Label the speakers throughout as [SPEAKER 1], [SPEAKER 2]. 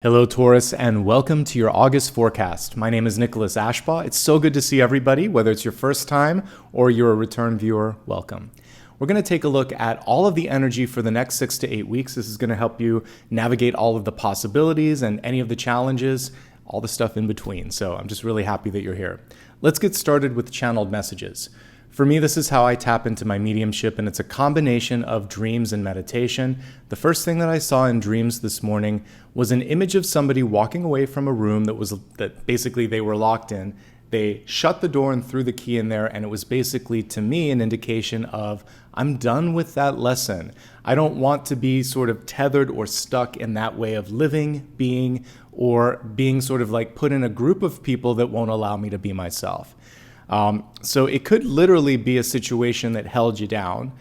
[SPEAKER 1] Hello, Taurus, and welcome to your August forecast. My name is Nicholas Ashbaugh. It's so good to see everybody, whether it's your first time or you're a return viewer, welcome. We're going to take a look at all of the energy for the next 6 to 8 weeks. This is going to help you navigate all of the possibilities and any of the challenges, all the stuff in between. So I'm just really happy that you're here. Let's get started with channeled messages. For me, this is how I tap into my mediumship, and it's a combination of dreams and meditation. The first thing that I saw in dreams this morning was an image of somebody walking away from a room that basically they were locked in. They shut the door and threw the key in there, and it was basically, to me, an indication of, I'm done with that lesson. I don't want to be sort of tethered or stuck in that way of living, being, or being sort of like put in a group of people that won't allow me to be myself. So it could literally be a situation that held you down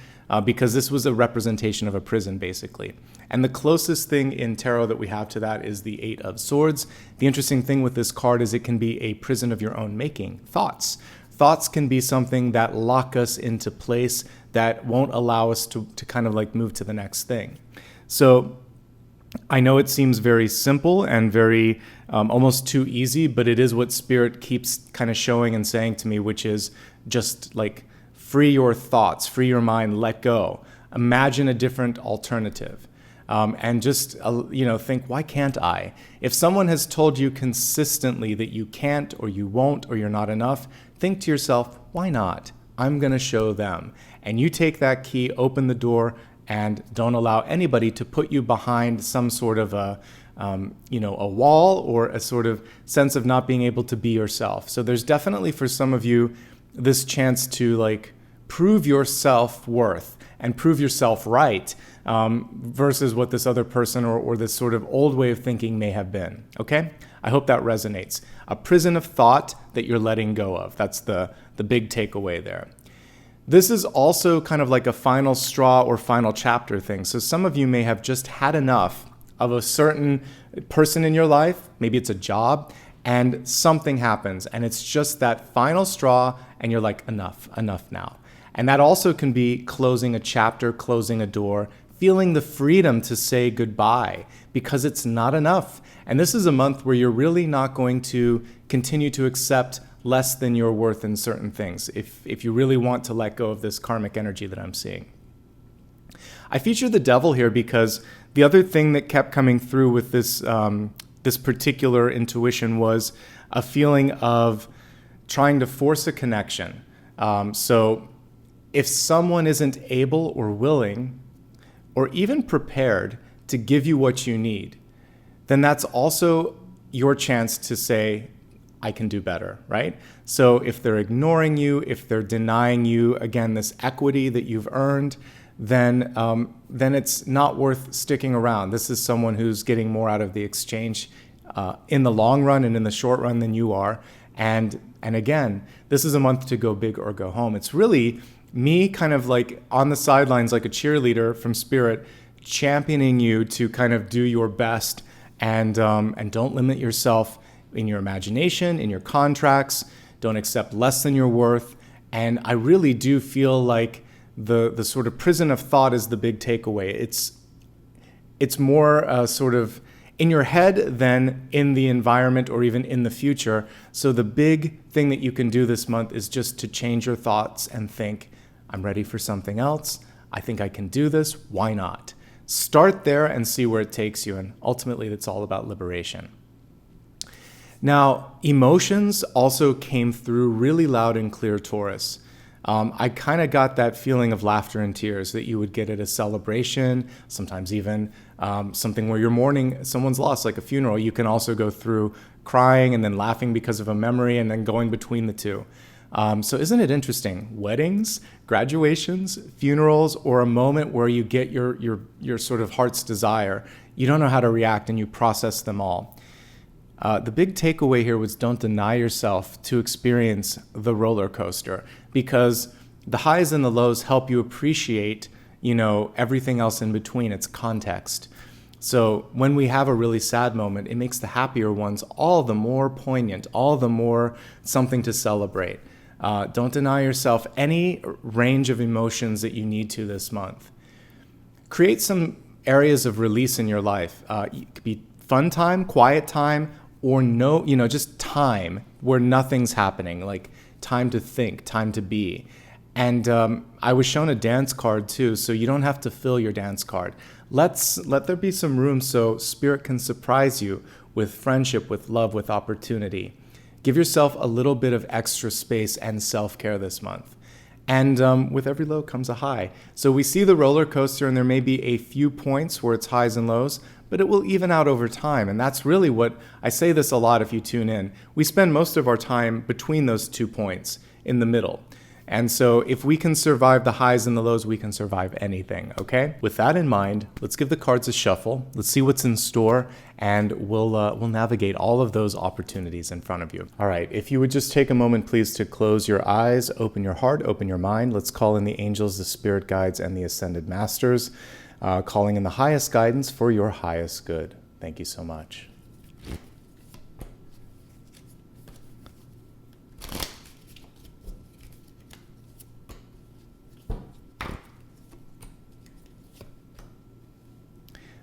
[SPEAKER 1] because this was a representation of a prison, basically. And the closest thing in tarot that we have to that is the Eight of Swords. The interesting thing with this card is it can be a prison of your own making. Thoughts. Thoughts can be something that lock us into place that won't allow us to kind of like move to the next thing. So I know it seems very simple and very almost too easy, but it is what Spirit keeps kind of showing and saying to me, which is just like free your thoughts, free your mind, let go. Imagine a different alternative. And just think, why can't I? If someone has told you consistently that you can't or you won't or you're not enough, think to yourself, why not? I'm going to show them. And you take that key, open the door, and don't allow anybody to put you behind some sort of a wall or a sort of sense of not being able to be yourself. So there's definitely for some of you this chance to like prove your self-worth and prove yourself right versus what this other person or this sort of old way of thinking may have been. Okay? I hope that resonates. A prison of thought that you're letting go of. That's the big takeaway there. This is also kind of like a final straw or final chapter thing. So some of you may have just had enough of a certain person in your life, maybe it's a job, and something happens, and it's just that final straw, and you're like, enough now. And that also can be closing a chapter, closing a door, feeling the freedom to say goodbye because it's not enough. And this is a month where you're really not going to continue to accept less than your worth in certain things if you really want to let go of this karmic energy that I'm seeing. I feature the devil here because the other thing that kept coming through with this particular intuition was a feeling of trying to force a connection. So if someone isn't able or willing or even prepared to give you what you need, then that's also your chance to say, I can do better, right? So if they're ignoring you, if they're denying you, again, this equity that you've earned, then it's not worth sticking around. This is someone who's getting more out of the exchange in the long run and in the short run than you are. And again, this is a month to go big or go home. It's really me kind of like on the sidelines like a cheerleader from Spirit, championing you to kind of do your best and don't limit yourself in your imagination, in your contracts. Don't accept less than your worth. And I really do feel like the sort of prison of thought is the big takeaway. It's more sort of in your head than in the environment or even in the future. So the big thing that you can do this month is just to change your thoughts and think, I'm ready for something else. I think I can do this. Why not? Start there and see where it takes you. And ultimately, it's all about liberation. Now, emotions also came through really loud and clear, Taurus. I kind of got that feeling of laughter and tears that you would get at a celebration, sometimes even something where you're mourning someone's loss, like a funeral. You can also go through crying and then laughing because of a memory and then going between the two. So isn't it interesting? Weddings, graduations, funerals, or a moment where you get your sort of heart's desire, you don't know how to react and you process them all. The big takeaway here was don't deny yourself to experience the roller coaster because the highs and the lows help you appreciate, everything else in between. It's context. So when we have a really sad moment, it makes the happier ones all the more poignant, all the more something to celebrate. Don't deny yourself any range of emotions that you need to this month. Create some areas of release in your life. It could be fun time, quiet time, or no, just time where nothing's happening, like time to think, time to be. And I was shown a dance card too, so you don't have to fill your dance card. Let there be some room so Spirit can surprise you with friendship, with love, with opportunity. Give yourself a little bit of extra space and self-care this month. And with every low comes a high. So we see the roller coaster, and there may be a few points where it's highs and lows, but it will even out over time. And that's really what, I say this a lot if you tune in, we spend most of our time between those 2 points in the middle. And so if we can survive the highs and the lows, we can survive anything, okay? With that in mind, let's give the cards a shuffle. Let's see what's in store, and we'll navigate all of those opportunities in front of you. All right, if you would just take a moment, please, to close your eyes, open your heart, open your mind. Let's call in the angels, the spirit guides, and the ascended masters, calling in the highest guidance for your highest good. Thank you so much.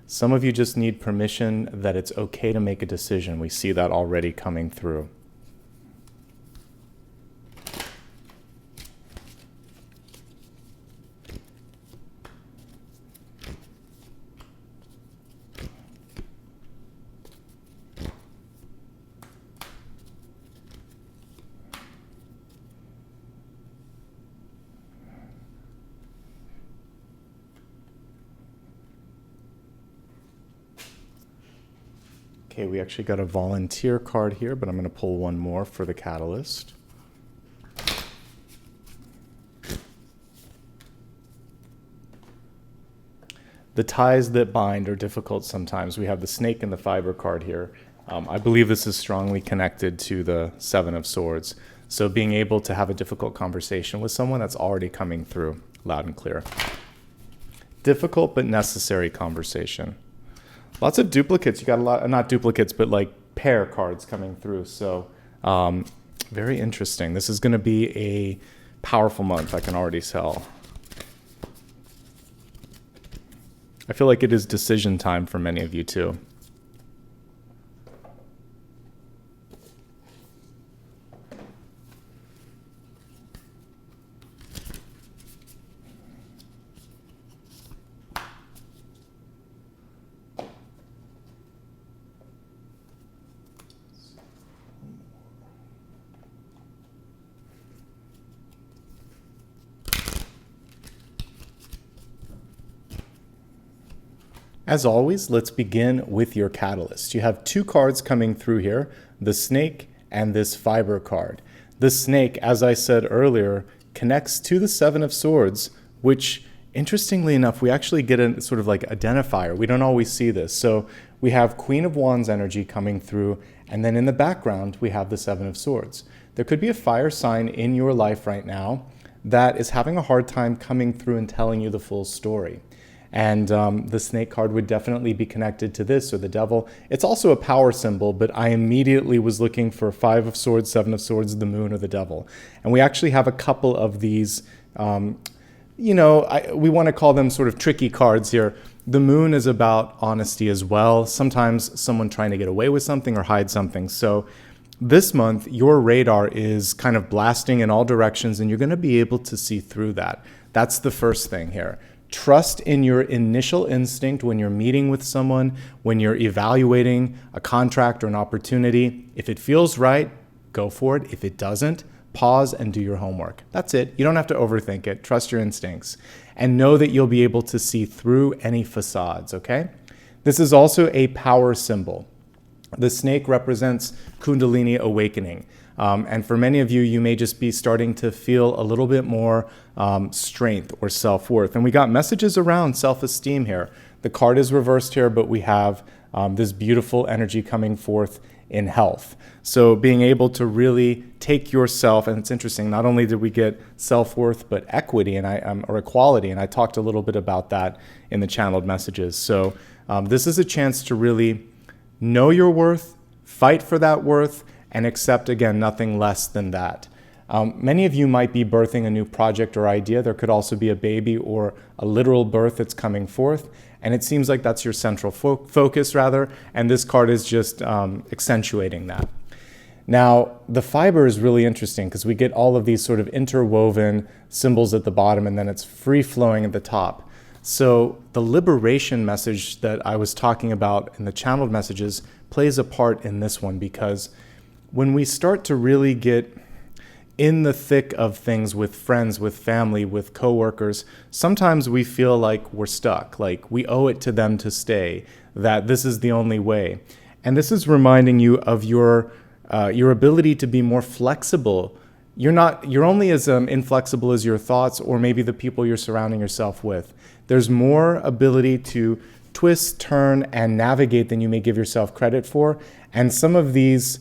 [SPEAKER 1] Some of you just need permission that it's okay to make a decision. We see that already coming through. Okay, we actually got a volunteer card here, but I'm going to pull one more for the catalyst. The ties that bind are difficult sometimes. We have the snake and the fiber card here. I believe this is strongly connected to the Seven of Swords. So being able to have a difficult conversation with someone, that's already coming through loud and clear. Difficult but necessary conversation. Lots of duplicates. You got a lot, not duplicates, but like pair cards coming through. So very interesting. This is going to be a powerful month, I can already tell. I feel like it is decision time for many of you too. As always, let's begin with your catalyst. You have two cards coming through here, the snake and this fiber card. The snake, as I said earlier, connects to the Seven of Swords, which, interestingly enough, we actually get a sort of like identifier. We don't always see this. So we have Queen of Wands energy coming through, and then in the background, we have the Seven of Swords. There could be a fire sign in your life right now that is having a hard time coming through and telling you the full story. And the snake card would definitely be connected to this, or the devil. It's also a power symbol, but I immediately was looking for Five of Swords, Seven of Swords, the moon, or the devil. And we actually have a couple of these, we want to call them sort of tricky cards here. The moon is about honesty as well. Sometimes someone trying to get away with something or hide something. So this month, your radar is kind of blasting in all directions, and you're going to be able to see through that. That's the first thing here. Trust in your initial instinct when you're meeting with someone, when you're evaluating a contract or an opportunity. If it feels right, go for it. If it doesn't, pause and do your homework. That's it. You don't have to overthink it. Trust your instincts. And know that you'll be able to see through any facades, okay? This is also a power symbol. The snake represents Kundalini awakening. And for many of you, you may just be starting to feel a little bit more strength or self-worth. And we got messages around self-esteem here. The card is reversed here, but we have this beautiful energy coming forth in health. So being able to really take yourself, and it's interesting, not only did we get self-worth, but equity or equality, and I talked a little bit about that in the channeled messages. So this is a chance to really know your worth, fight for that worth, and accept, again, nothing less than that. Many of you might be birthing a new project or idea. There could also be a baby or a literal birth that's coming forth. And it seems like that's your central focus rather, and this card is just accentuating that. Now, the fiber is really interesting because we get all of these sort of interwoven symbols at the bottom, and then it's free-flowing at the top. So the liberation message that I was talking about in the channeled messages plays a part in this one, because when we start to really get in the thick of things with friends, with family, with coworkers, sometimes we feel like we're stuck, like we owe it to them to stay, that this is the only way. And this is reminding you of your ability to be more flexible. You're only as inflexible as your thoughts or maybe the people you're surrounding yourself with. There's more ability to twist, turn, and navigate than you may give yourself credit for. And some of these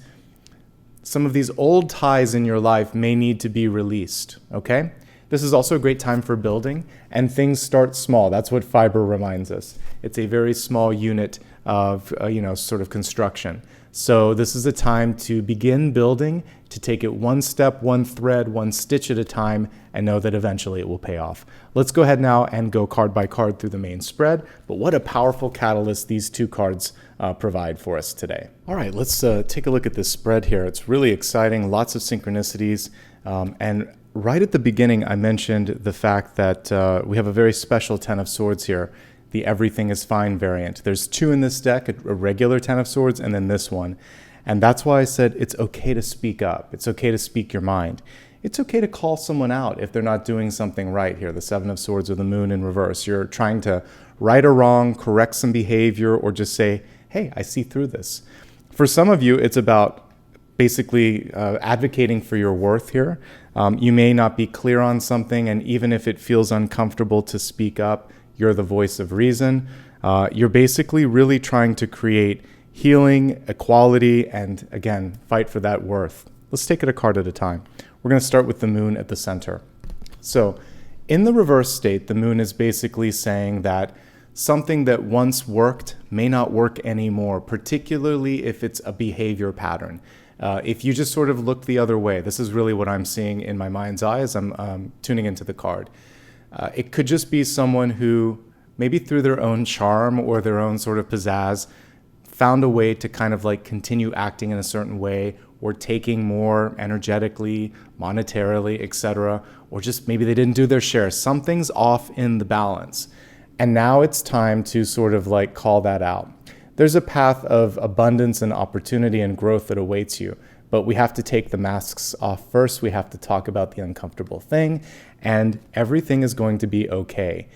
[SPEAKER 1] old ties in your life may need to be released, okay? This is also a great time for building, and things start small. That's what fiber reminds us. It's a very small unit of, sort of construction. So this is a time to begin building, to take it one step, one thread, one stitch at a time, and know that eventually it will pay off. Let's go ahead now and go card by card through the main spread. But what a powerful catalyst these two cards provide for us today. All right, let's take a look at this spread here. It's really exciting, lots of synchronicities. And right at the beginning, I mentioned the fact that we have a very special Ten of Swords here, the Everything is Fine variant. There's two in this deck, a regular Ten of Swords and then this one. And that's why I said it's okay to speak up. It's okay to speak your mind. It's okay to call someone out if they're not doing something right here, the Seven of Swords or the Moon in reverse. You're trying to right or wrong, correct some behavior, or just say, hey, I see through this. For some of you, it's about basically advocating for your worth here. You may not be clear on something, and even if it feels uncomfortable to speak up, you're the voice of reason. You're basically really trying to create healing, equality, and again, fight for that worth. Let's take it a card at a time. We're going to start with the Moon at the center. So in the reverse state, the Moon is basically saying that something that once worked may not work anymore, particularly if it's a behavior pattern. If you just sort of look the other way, this is really what I'm seeing in my mind's eye as I'm tuning into the card. It could just be someone who, maybe through their own charm or their own sort of pizzazz, found a way to kind of like continue acting in a certain way, or taking more energetically, monetarily, etc., or just maybe they didn't do their share. Something's off in the balance. And now it's time to sort of like call that out. There's a path of abundance and opportunity and growth that awaits you, but we have to take the masks off first. We have to talk about the uncomfortable thing, and everything is going to be okay.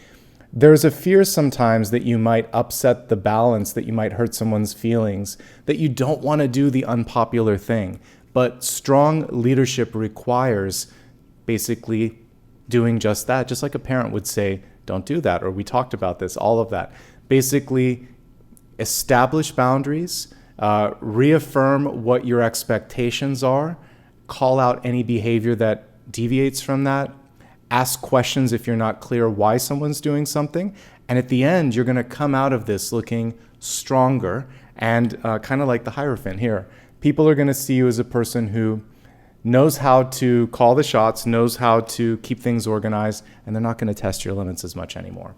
[SPEAKER 1] There's a fear sometimes that you might upset the balance, that you might hurt someone's feelings, that you don't want to do the unpopular thing. But strong leadership requires basically doing just that, just like a parent would say, don't do that, or we talked about this, all of that. Basically, establish boundaries, reaffirm what your expectations are, call out any behavior that deviates from that, ask questions if you're not clear why someone's doing something, and at the end, you're going to come out of this looking stronger and kind of like the Hierophant here. People are going to see you as a person who knows how to call the shots, knows how to keep things organized, and they're not going to test your limits as much anymore.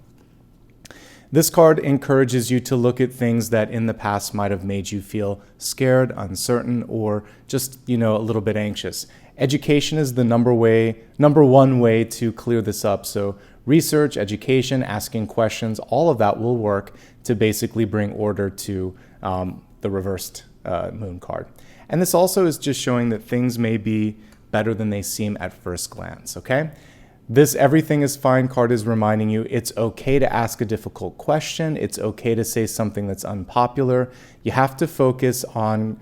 [SPEAKER 1] This card encourages you to look at things that in the past might have made you feel scared, uncertain, or just, a little bit anxious. Education is the number one way to clear this up. So research, education, asking questions, all of that will work to basically bring order to the reversed Moon card. And this also is just showing that things may be better than they seem at first glance, okay? This Everything is Fine card is reminding you it's okay to ask a difficult question. It's okay to say something that's unpopular. You have to focus on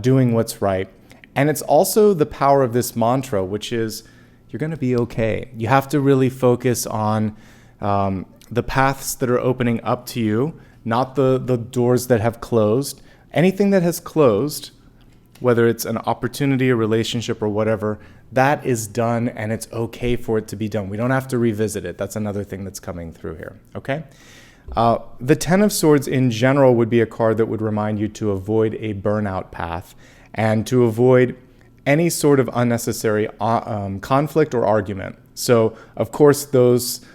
[SPEAKER 1] doing what's right. And it's also the power of this mantra, which is you're going to be okay. You have to really focus on the paths that are opening up to you, not the doors that have closed. Anything that has closed, whether it's an opportunity, a relationship, or whatever, that is done, and it's okay for it to be done. We don't have to revisit it. That's another thing that's coming through here, okay? The Ten of Swords in general would be a card that would remind you to avoid a burnout path and to avoid any sort of unnecessary conflict or argument. So, of course, those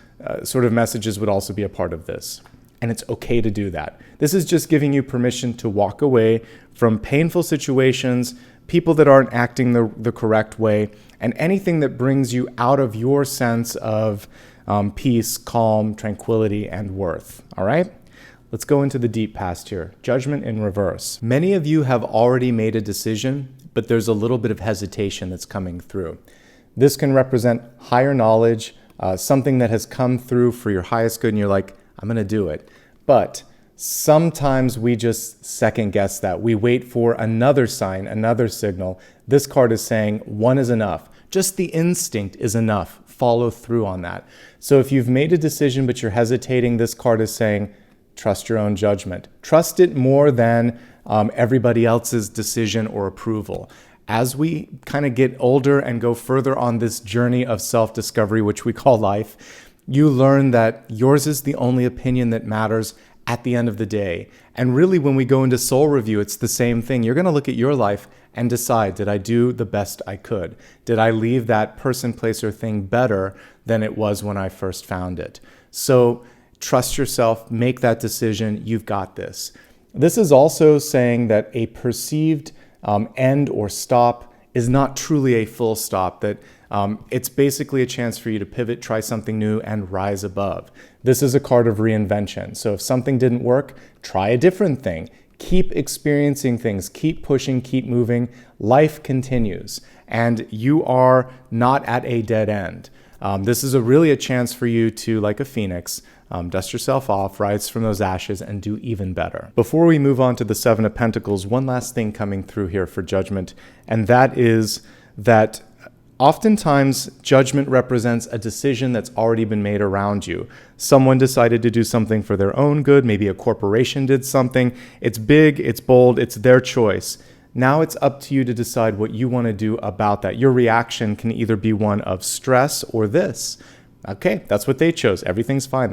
[SPEAKER 1] sort of messages would also be a part of this. and it's okay to do that. This is just giving you permission to walk away from painful situations, people that aren't acting the correct way, and anything that brings you out of your sense of peace, calm, tranquility, and worth. All right? Let's go into the deep past here. Judgment in reverse. Many of you have already made a decision, but there's a little bit of hesitation that's coming through. This can represent higher knowledge, something that has come through for your highest good, and you're like, I'm going to do it. But sometimes we just second guess that. We wait for another sign, another signal. This card is saying one is enough. Just the instinct is enough. Follow through on that. So if you've made a decision but you're hesitating, this card is saying, trust your own judgment. Trust it more than everybody else's decision or approval. As we kind of get older and go further on this journey of self-discovery, which we call life, you learn that yours is the only opinion that matters at the end of the day. And really, when we go into soul review, it's the same thing. You're going to look at your life and decide, did I do the best I could? Did I leave that person, place, or thing better than it was when I first found it? So trust yourself, make that decision, you've got this. This is also saying that a perceived end or stop is not truly a full stop, that it's basically a chance for you to pivot, try something new, and rise above. This is a card of reinvention. So if something didn't work, try a different thing. Keep experiencing things, keep pushing, keep moving. Life continues, and you are not at a dead end. This is really a chance for you to, like a phoenix, dust yourself off, rise from those ashes, and do even better. Before we move on to the Seven of Pentacles, one last thing coming through here for judgment, and that is that oftentimes judgment represents a decision that's already been made around you. Someone decided to do something for their own good. Maybe a corporation did something. It's big, it's bold, it's their choice. Now it's up to you to decide what you want to do about that. Your reaction can either be one of stress or this. Okay, that's what they chose. Everything's fine.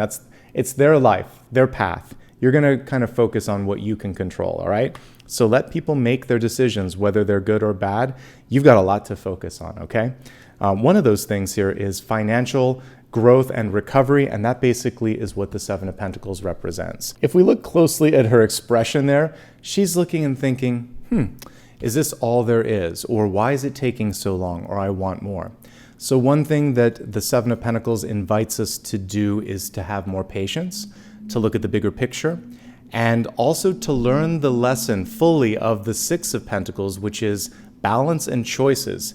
[SPEAKER 1] It's their life, their path. You're going to kind of focus on what you can control, all right? So let people make their decisions, whether they're good or bad. You've got a lot to focus on, okay? One of those things here is financial growth and recovery, and that basically is what the Seven of Pentacles represents. If we look closely at her expression there, she's looking and thinking, is this all there is? Or why is it taking so long? Or I want more. So one thing that the Seven of Pentacles invites us to do is to have more patience, to look at the bigger picture, and also to learn the lesson fully of the Six of Pentacles, which is balance and choices.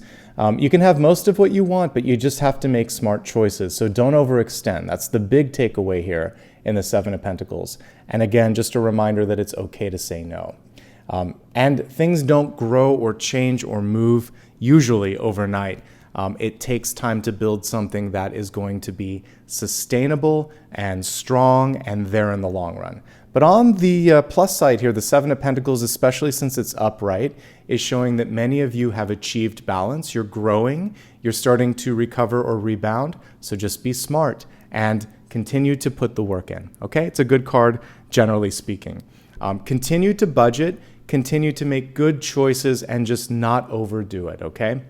[SPEAKER 1] You can have most of what you want, but you just have to make smart choices. So don't overextend. That's the big takeaway here in the Seven of Pentacles. And again, just a reminder that it's okay to say no. And things don't grow or change or move usually overnight. It takes time to build something that is going to be sustainable and strong and there in the long run. But on the plus side here, the Seven of Pentacles, especially since it's upright, is showing that many of you have achieved balance. You're growing. You're starting to recover or rebound. So just be smart and continue to put the work in. Okay? It's a good card, generally speaking. Continue to budget. Continue to make good choices and just not overdo it. Okay?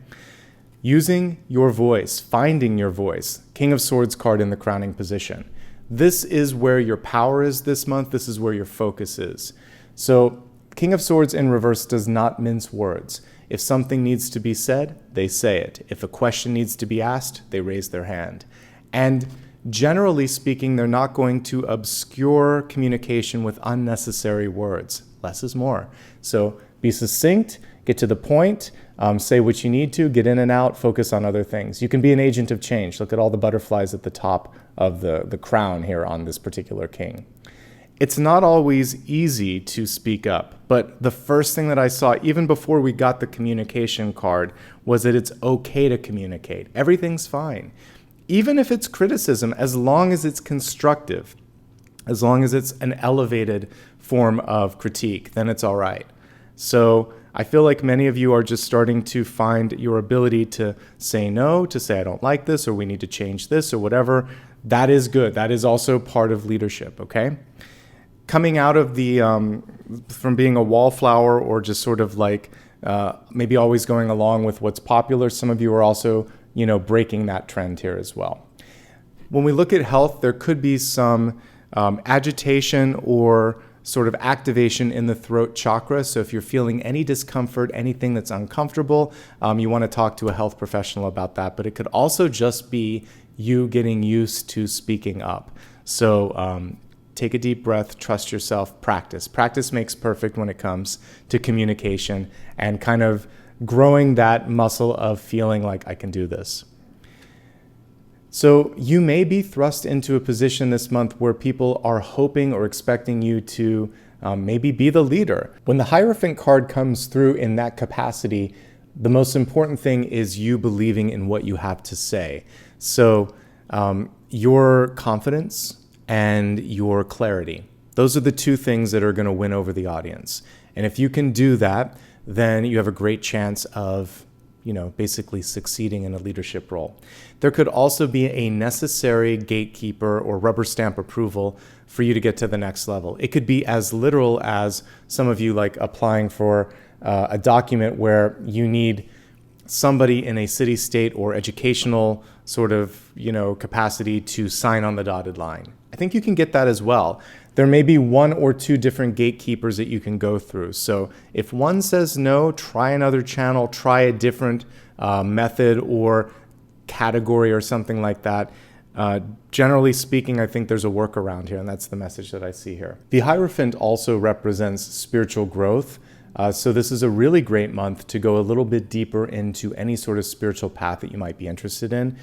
[SPEAKER 1] Using your voice, finding your voice. King of Swords card in the crowning position. This is where your power is this month. This is where your focus is. So King of Swords in reverse does not mince words. If something needs to be said, they say it. If a question needs to be asked, they raise their hand. And generally speaking, they're not going to obscure communication with unnecessary words. Less is more. So be succinct, get to the point, say what you need to, get in and out, focus on other things. You can be an agent of change. Look at all the butterflies at the top of the crown here on this particular king. It's not always easy to speak up, but the first thing that I saw, even before we got the communication card, was that it's okay to communicate. Everything's fine. Even if it's criticism, as long as it's constructive, as long as it's an elevated form of critique, then it's all right. So I feel like many of you are just starting to find your ability to say no, to say I don't like this, or we need to change this, or whatever. That is good. That is also part of leadership, okay? Coming out of the, from being a wallflower or just sort of like maybe always going along with what's popular, some of you are also, breaking that trend here as well. When we look at health, there could be some agitation or sort of activation in the throat chakra. So if you're feeling any discomfort, anything that's uncomfortable, you want to talk to a health professional about that. But it could also just be you getting used to speaking up. So take a deep breath, trust yourself, practice. Practice makes perfect when it comes to communication and kind of growing that muscle of feeling like I can do this. So you may be thrust into a position this month where people are hoping or expecting you to maybe be the leader. When the Hierophant card comes through in that capacity, the most important thing is you believing in what you have to say. So your confidence and your clarity, those are the two things that are going to win over the audience. And if you can do that, then you have a great chance of basically succeeding in a leadership role. There could also be a necessary gatekeeper or rubber stamp approval for you to get to the next level. It could be as literal as some of you like applying for a document where you need somebody in a city, state, or educational sort of, capacity to sign on the dotted line. I think you can get that as well. There may be one or two different gatekeepers that you can go through. So if one says no, try another channel, try a different method or category or something like that. Generally speaking, I think there's a workaround here, and that's the message that I see here. The Hierophant also represents spiritual growth. So this is a really great month to go a little bit deeper into any sort of spiritual path that you might be interested in.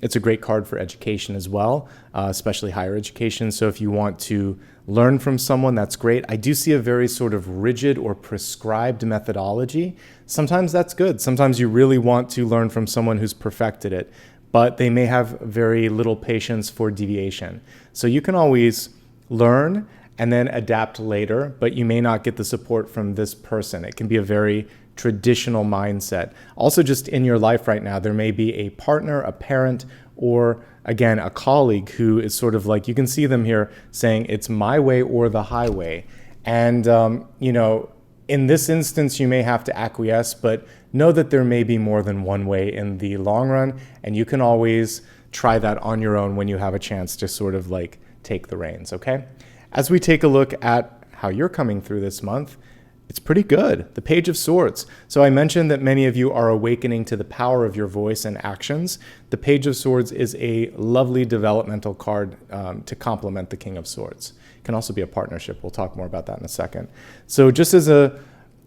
[SPEAKER 1] It's a great card for education as well, especially higher education. So if you want to learn from someone, that's great. I do see a very sort of rigid or prescribed methodology. Sometimes that's good. Sometimes you really want to learn from someone who's perfected it, but they may have very little patience for deviation. So you can always learn and then adapt later, but you may not get the support from this person. It can be a very traditional mindset. Also, just in your life right now, there may be a partner, a parent, or again, a colleague who is sort of like, you can see them here saying it's my way or the highway. And, in this instance, you may have to acquiesce, but know that there may be more than one way in the long run. And you can always try that on your own when you have a chance to sort of like take the reins, okay? As we take a look at how you're coming through this month, it's pretty good. The Page of Swords. So I mentioned that many of you are awakening to the power of your voice and actions. The Page of Swords is a lovely developmental card to complement the King of Swords. It can also be a partnership. We'll talk more about that in a second. So just as a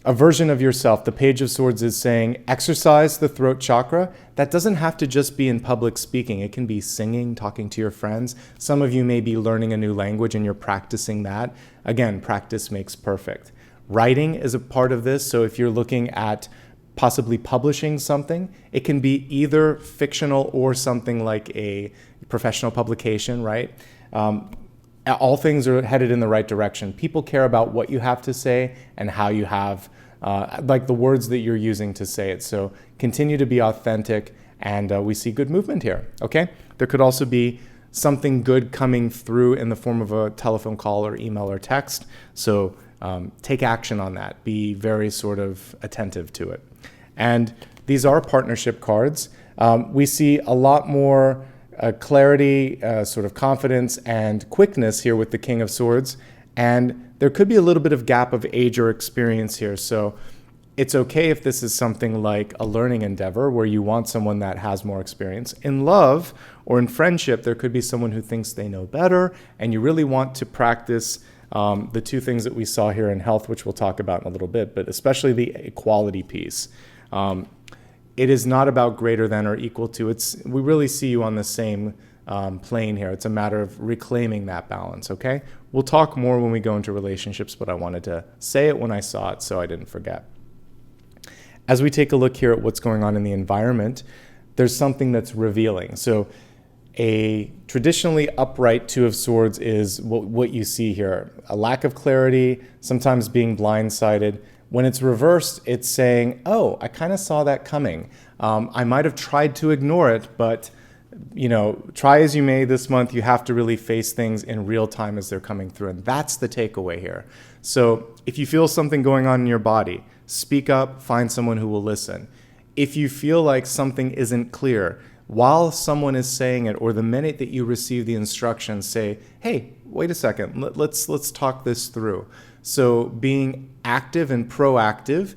[SPEAKER 1] version of yourself, the Page of Swords is saying exercise the throat chakra. That doesn't have to just be in public speaking. It can be singing, talking to your friends. Some of you may be learning a new language and you're practicing that. Again, practice makes perfect. Writing is a part of this. So if you're looking at possibly publishing something, it can be either fictional or something like a professional publication, right? All things are headed in the right direction. People care about what you have to say and how you have, like the words that you're using to say it. So continue to be authentic, and we see good movement here, okay? There could also be something good coming through in the form of a telephone call or email or text. So take action on that. Be very sort of attentive to it. And these are partnership cards. We see a lot more clarity, sort of confidence and quickness here with the King of Swords. And there could be a little bit of gap of age or experience here. So it's okay if this is something like a learning endeavor where you want someone that has more experience. In love or in friendship, there could be someone who thinks they know better, and you really want to practice the two things that we saw here in health, which we'll talk about in a little bit, but especially the equality piece. It is not about greater than or equal to. We really see you on the same plane here. It's a matter of reclaiming that balance, okay? We'll talk more when we go into relationships, but I wanted to say it when I saw it so I didn't forget. As we take a look here at what's going on in the environment, there's something that's revealing. So a traditionally upright Two of Swords is what you see here. A lack of clarity, sometimes being blindsided. When it's reversed, it's saying, oh, I kind of saw that coming. I might have tried to ignore it, but try as you may this month, you have to really face things in real time as they're coming through. And that's the takeaway here. So if you feel something going on in your body, speak up, find someone who will listen. If you feel like something isn't clear, while someone is saying it, or the minute that you receive the instructions, say, hey, wait a second, let's talk this through. So being active and proactive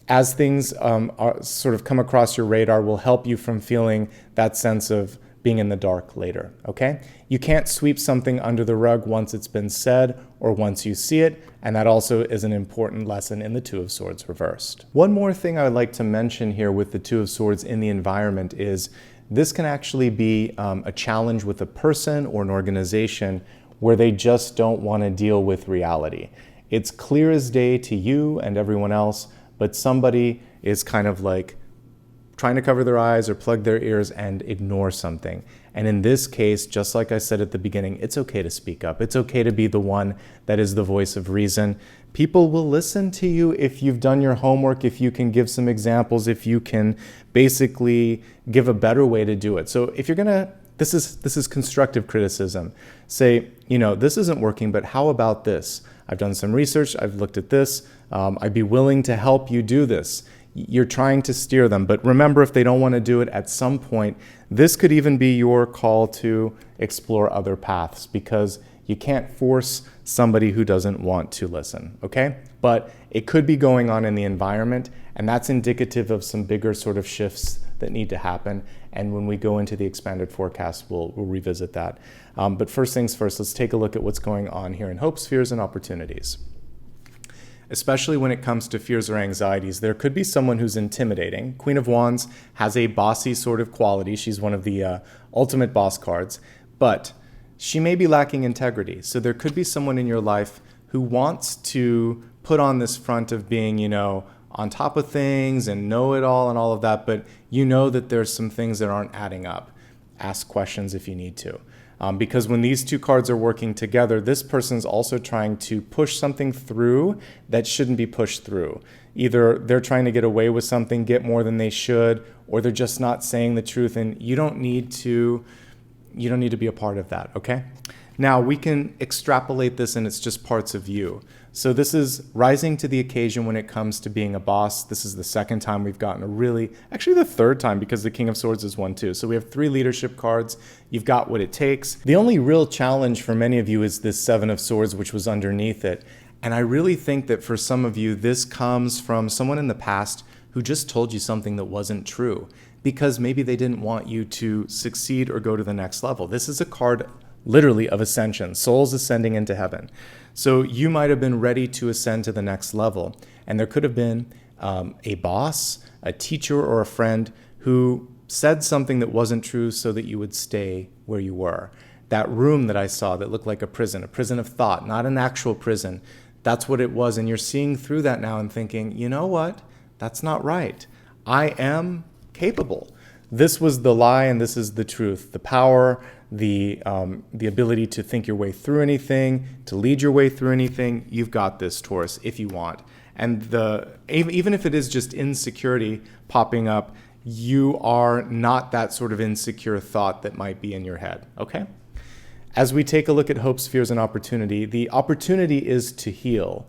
[SPEAKER 1] as things are sort of come across your radar will help you from feeling that sense of being in the dark later, okay? You can't sweep something under the rug once it's been said or once you see it, and that also is an important lesson in the Two of Swords reversed. One more thing I would like to mention here with the Two of Swords in the environment is this can actually be a challenge with a person or an organization where they just don't want to deal with reality. It's clear as day to you and everyone else, but somebody is kind of like trying to cover their eyes or plug their ears and ignore something. And in this case, just like I said at the beginning, it's okay to speak up. It's okay to be the one that is the voice of reason. People will listen to you if you've done your homework, if you can give some examples, if you can basically give a better way to do it. So if you're gonna, this is constructive criticism. Say, this isn't working, but how about this? I've done some research, I've looked at this, I'd be willing to help you do this. You're trying to steer them, but remember, if they don't want to do it at some point, this could even be your call to explore other paths, because you can't force somebody who doesn't want to listen, okay? But it could be going on in the environment, and that's indicative of some bigger sort of shifts that need to happen. And when we go into the expanded forecast, we'll revisit that. But first things first, let's take a look at what's going on here in hopes, fears, and opportunities. Especially when it comes to fears or anxieties, there could be someone who's intimidating. Queen of Wands has a bossy sort of quality. She's one of the ultimate boss cards, but she may be lacking integrity. So there could be someone in your life who wants to put on this front of being, on top of things and know it all and all of that, but that there's some things that aren't adding up. Ask questions if you need to. Because when these two cards are working together, this person's also trying to push something through that shouldn't be pushed through. Either they're trying to get away with something, get more than they should, or they're just not saying the truth, and you don't need to be a part of that, okay? Now, we can extrapolate this, and it's just parts of you. So this is rising to the occasion when it comes to being a boss. This is the second time we've gotten actually the third time, because the King of Swords is one too. So we have 3 leadership cards. You've got what it takes. The only real challenge for many of you is this 7 of Swords, which was underneath it. And I really think that for some of you, this comes from someone in the past who just told you something that wasn't true, because maybe they didn't want you to succeed or go to the next level. This is a card literally of ascension, souls ascending into heaven. So you might have been ready to ascend to the next level. And there could have been a boss, a teacher, or a friend who said something that wasn't true so that you would stay where you were. That room that I saw that looked like a prison of thought, not an actual prison. That's what it was. And you're seeing through that now and thinking, you know what? That's not right. I am capable. This was the lie and this is the truth. The power, the ability to think your way through anything, to lead your way through anything. You've got this, Taurus, if you want. And even if it is just insecurity popping up, you are not that sort of insecure thought that might be in your head, okay? As we take a look at hopes, fears, and opportunity, the opportunity is to heal.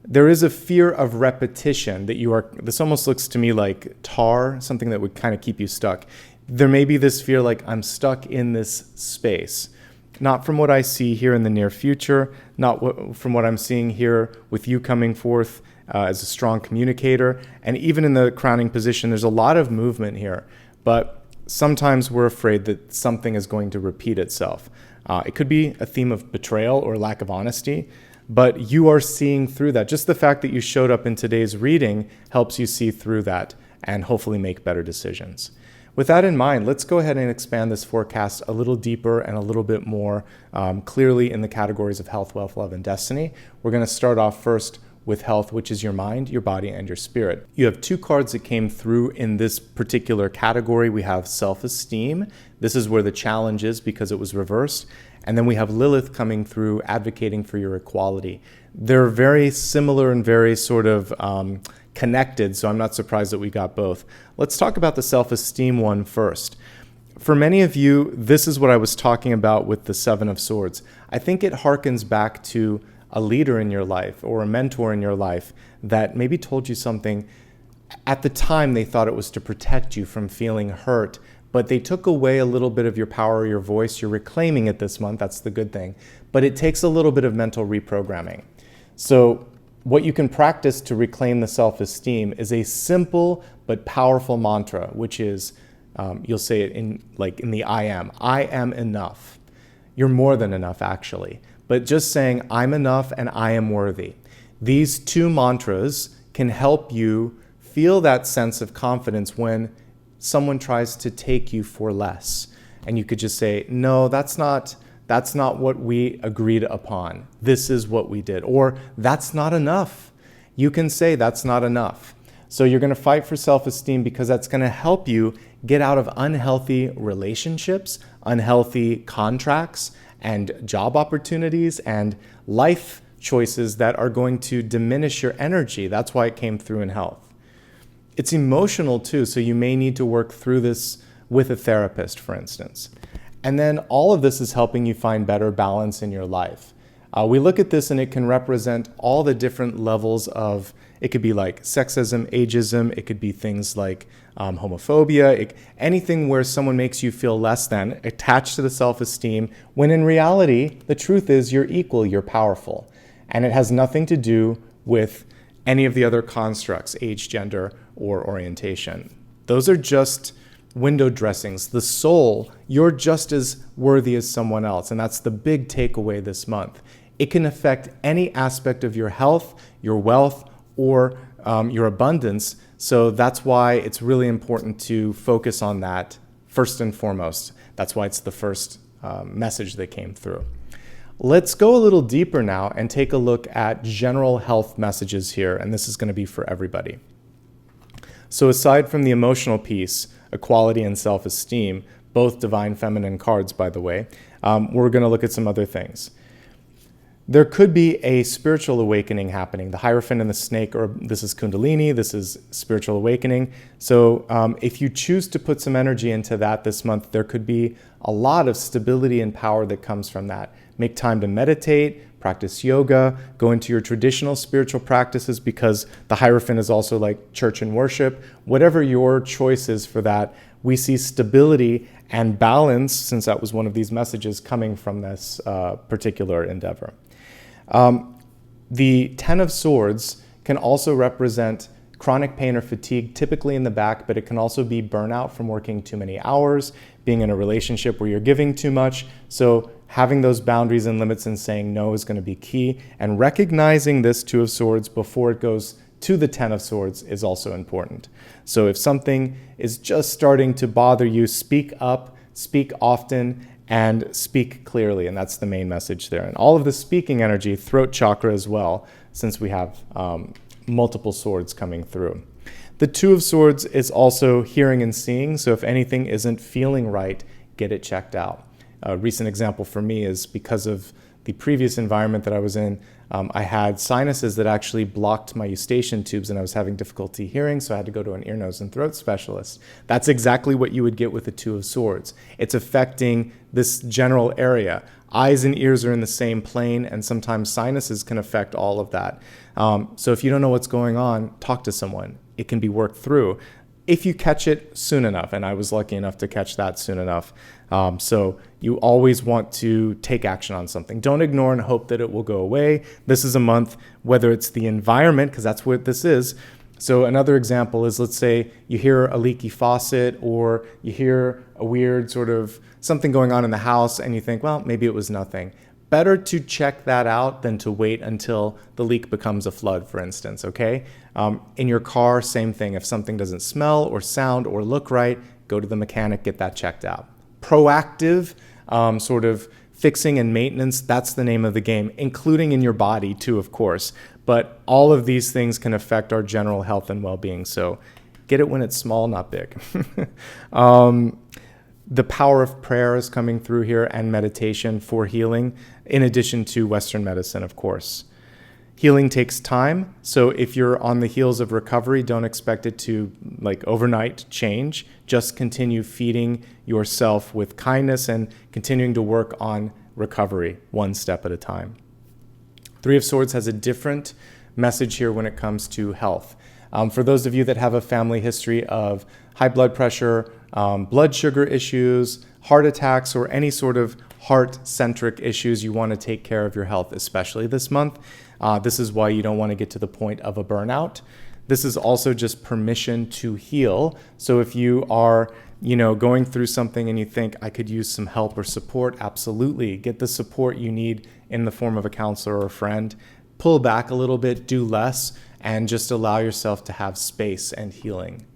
[SPEAKER 1] There is a fear of repetition that this almost looks to me like tar, something that would kind of keep you stuck. There may be this fear like, I'm stuck in this space. Not from what I see here in the near future, not from what I'm seeing here with you coming forth as a strong communicator. And even in the crowning position, there's a lot of movement here. But sometimes we're afraid that something is going to repeat itself. It could be a theme of betrayal or lack of honesty, but you are seeing through that. Just the fact that you showed up in today's reading helps you see through that and hopefully make better decisions. With that in mind, let's go ahead and expand this forecast a little deeper and a little bit more clearly in the categories of health, wealth, love, and destiny. We're going to start off first with health, which is your mind, your body, and your spirit. You have 2 cards that came through in this particular category. We have self-esteem. This is where the challenge is because it was reversed. And then we have Lilith coming through, advocating for your equality. They're very similar and very sort of connected, so I'm not surprised that we got both. Let's talk about the self-esteem one first. For many of you, this is what I was talking about with the 7 of Swords. I think it harkens back to a leader in your life or a mentor in your life that maybe told you something. At the time, they thought it was to protect you from feeling hurt, but they took away a little bit of your power, your voice. You're reclaiming it this month. That's the good thing. But it takes a little bit of mental reprogramming. So what you can practice to reclaim the self-esteem is a simple but powerful mantra, which is, you'll say it in the I am enough. You're more than enough, actually. But just saying, I'm enough and I am worthy. These two mantras can help you feel that sense of confidence when someone tries to take you for less. And you could just say, no, that's not what we agreed upon. This is what we did. Or that's not enough. You can say that's not enough. So you're going to fight for self-esteem because that's going to help you get out of unhealthy relationships, unhealthy contracts, and job opportunities, and life choices that are going to diminish your energy. That's why it came through in health. It's emotional too, so you may need to work through this with a therapist, for instance. And then all of this is helping you find better balance in your life. We look at this and it can represent all the different levels of, it could be like sexism, ageism, it could be things like homophobia, anything where someone makes you feel less than, attached to the self-esteem, when in reality, the truth is you're equal, you're powerful. And it has nothing to do with any of the other constructs, age, gender, or orientation. Those are just window dressings. The soul, you're just as worthy as someone else. And that's the big takeaway this month. It can affect any aspect of your health, your wealth, or your abundance. So that's why it's really important to focus on that first and foremost. That's why it's the first message that came through. Let's go a little deeper now and take a look at general health messages here. And this is going to be for everybody. So aside from the emotional piece, equality and self-esteem, both divine feminine cards, by the way, we're going to look at some other things. There could be a spiritual awakening happening. The Hierophant and the Snake, or this is Kundalini, this is spiritual awakening. So if you choose to put some energy into that this month, there could be a lot of stability and power that comes from that. Make time to meditate, practice yoga, go into your traditional spiritual practices, because the Hierophant is also like church and worship. Whatever your choice is for that, we see stability and balance, since that was one of these messages, coming from this particular endeavor. The Ten of Swords can also represent chronic pain or fatigue, typically in the back, but it can also be burnout from working too many hours, being in a relationship where you're giving too much. So having those boundaries and limits and saying no is going to be key. And recognizing this Two of Swords before it goes to the Ten of Swords is also important. So if something is just starting to bother you, speak up, speak often, and speak clearly. And that's the main message there. And all of the speaking energy, throat chakra as well, since we have multiple swords coming through. The Two of Swords is also hearing and seeing. So if anything isn't feeling right, get it checked out. A recent example for me is because of the previous environment that I was in, I had sinuses that actually blocked my eustachian tubes and I was having difficulty hearing, so I had to go to an ear, nose, and throat specialist. That's exactly what you would get with the Two of Swords. It's affecting this general area. Eyes and ears are in the same plane, and sometimes sinuses can affect all of that. So if you don't know what's going on, talk to someone. It can be worked through if you catch it soon enough, and I was lucky enough to catch that soon enough. So you always want to take action on something. Don't ignore and hope that it will go away. This is a month, whether it's the environment, because that's what this is. So another example is, let's say you hear a leaky faucet, or you hear a weird sort of something going on in the house and you think, well, maybe it was nothing. Better to check that out than to wait until the leak becomes a flood, for instance, okay? In your car, same thing. If something doesn't smell or sound or look right, go to the mechanic, get that checked out. Proactive sort of fixing and maintenance, that's the name of the game, including in your body too, of course. But all of these things can affect our general health and well-being. So get it when it's small, not big. The power of prayer is coming through here, and meditation for healing, in addition to Western medicine, of course. Healing takes time, so if you're on the heels of recovery, don't expect it to, like, overnight change. Just continue feeding yourself with kindness and continuing to work on recovery one step at a time. Three of Swords has a different message here when it comes to health. For those of you that have a family history of high blood pressure, blood sugar issues, heart attacks, or any sort of heart-centric issues, you want to take care of your health, especially this month. This is why you don't want to get to the point of a burnout. This is also just permission to heal. So if you are, going through something and you think, I could use some help or support, absolutely. Get the support you need in the form of a counselor or a friend. Pull back a little bit, do less, and just allow yourself to have space and healing.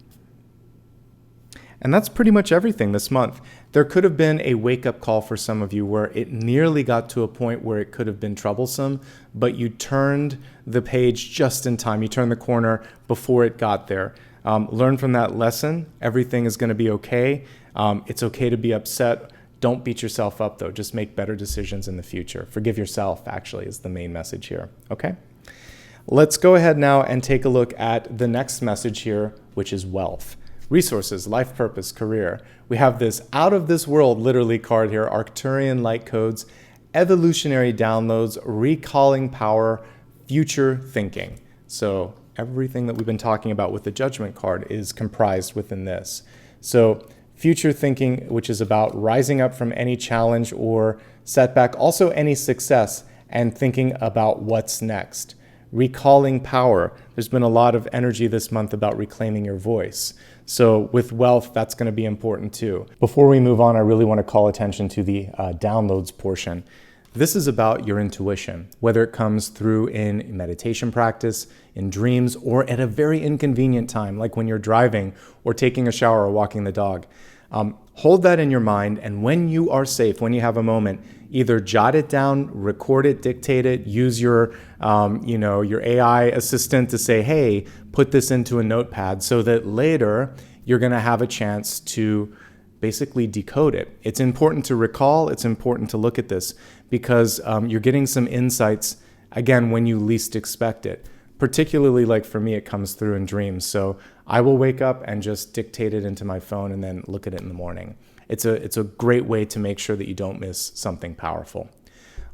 [SPEAKER 1] And that's pretty much everything this month. There could have been a wake-up call for some of you where it nearly got to a point where it could have been troublesome, but you turned the page just in time. You turned the corner before it got there. Learn from that lesson. Everything is going to be okay. It's okay to be upset. Don't beat yourself up, though. Just make better decisions in the future. Forgive yourself, actually, is the main message here. Okay? Let's go ahead now and take a look at the next message here, which is wealth. Resources, life purpose, career. We have this out of this world literally card here, Arcturian light codes, evolutionary downloads, recalling power, future thinking. So everything that we've been talking about with the judgment card is comprised within this. So future thinking, which is about rising up from any challenge or setback, also any success, and thinking about what's next. Recalling power. There's been a lot of energy this month about reclaiming your voice. So with wealth, that's going to be important too. Before we move on, I really want to call attention to the downloads portion. This is about your intuition, whether it comes through in meditation practice, in dreams, or at a very inconvenient time, like when you're driving or taking a shower or walking the dog. Hold that in your mind, and when you are safe, when you have a moment, either jot it down, record it, dictate it, use your AI assistant to say, hey, put this into a notepad so that later you're going to have a chance to basically decode it. It's important to recall. It's important to look at this because you're getting some insights, again, when you least expect it. Particularly, like for me, it comes through in dreams. So I will wake up and just dictate it into my phone and then look at it in the morning. It's a great way to make sure that you don't miss something powerful.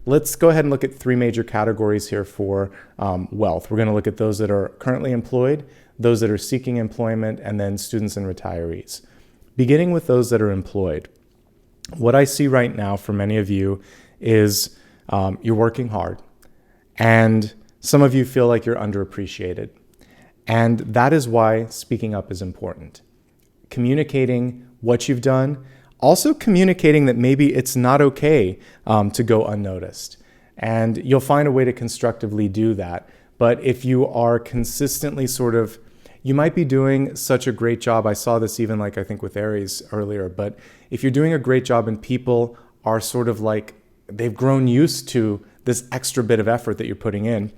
[SPEAKER 1] Let's go ahead and look at three major categories here for wealth. We're going to look at those that are currently employed, those that are seeking employment, and then students and retirees. Beginning with those that are employed, what I see right now for many of you is you're working hard, and some of you feel like you're underappreciated. And that is why speaking up is important. Communicating what you've done, also communicating that maybe it's not okay to go unnoticed. And you'll find a way to constructively do that. But if you are consistently you might be doing such a great job. I saw this even I think with Aries earlier, but if you're doing a great job and people are they've grown used to this extra bit of effort that you're putting in,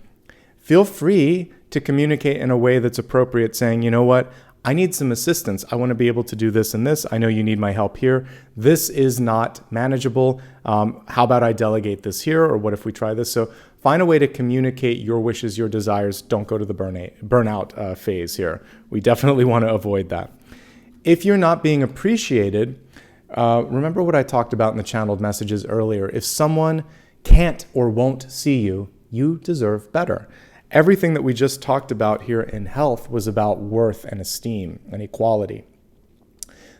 [SPEAKER 1] feel free to communicate in a way that's appropriate, saying, you know what, I need some assistance. I want to be able to do this and this. I know you need my help here. This is not manageable. How about I delegate this here? Or what if we try this? So find a way to communicate your wishes, your desires. Don't go to the burnout phase here. We definitely want to avoid that. If you're not being appreciated, remember what I talked about in the channeled messages earlier. If someone can't or won't see you, you deserve better. Everything that we just talked about here in health was about worth and esteem and equality.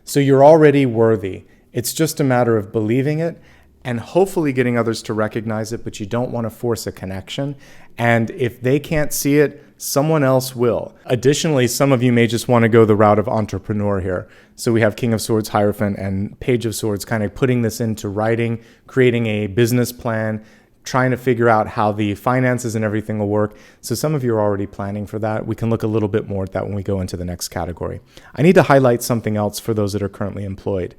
[SPEAKER 1] So you're already worthy. It's just a matter of believing it and hopefully getting others to recognize it, but you don't want to force a connection. And if they can't see it, someone else will. Additionally, some of you may just want to go the route of entrepreneur here. So we have King of Swords, Hierophant, and Page of Swords kind of putting this into writing, creating a business plan, trying to figure out how the finances and everything will work. So some of you are already planning for that. We can look a little bit more at that when we go into the next category. I need to highlight something else for those that are currently employed.